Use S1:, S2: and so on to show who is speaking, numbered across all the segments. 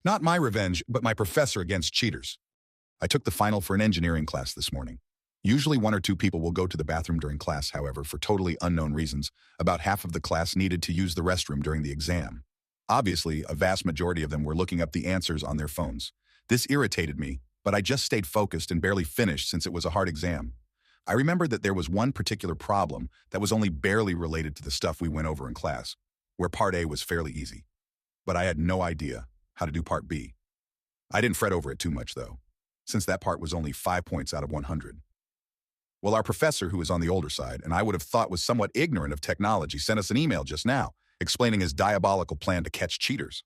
S1: Not my revenge, but my professor against cheaters. I took the final for an engineering class this morning. Usually one or two people will go to the bathroom during class, however, for totally unknown reasons. About half of the class needed to use the restroom during the exam. Obviously, a vast majority of them were looking up the answers on their phones. This irritated me, but I just stayed focused and barely finished since it was a hard exam. I remembered that there was one particular problem that was only barely related to the stuff we went over in class, where Part A was fairly easy. But I had no idea how to do Part B. I didn't fret over it too much, though, since that part was only 5 points out of 100. Well, our professor, who is on the older side, and I would have thought was somewhat ignorant of technology, sent us an email just now, explaining his diabolical plan to catch cheaters.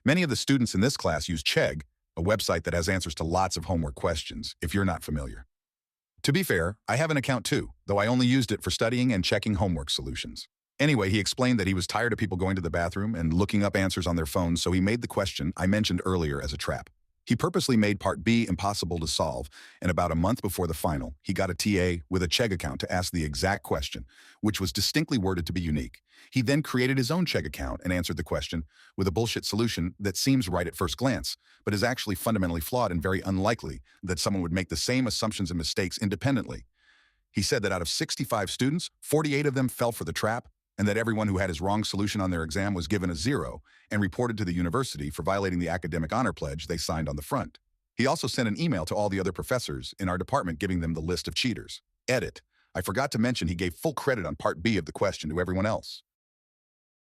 S1: Many of the students in this class use Chegg, a website that has answers to lots of homework questions, if you're not familiar. To be fair, I have an account too, though I only used it for studying and checking homework solutions. Anyway, he explained that he was tired of people going to the bathroom and looking up answers on their phones, so he made the question I mentioned earlier as a trap. He purposely made Part B impossible to solve, and about a month before the final, he got a TA with a Chegg account to ask the exact question, which was distinctly worded to be unique. He then created his own Chegg account and answered the question with a bullshit solution that seems right at first glance, but is actually fundamentally flawed and very unlikely that someone would make the same assumptions and mistakes independently. He said that out of 65 students, 48 of them fell for the trap, and that everyone who had his wrong solution on their exam was given a 0 and reported to the university for violating the academic honor pledge they signed on the front. He also sent an email to all the other professors in our department giving them the list of cheaters. Edit. I forgot to mention he gave full credit on Part B of the question to everyone else.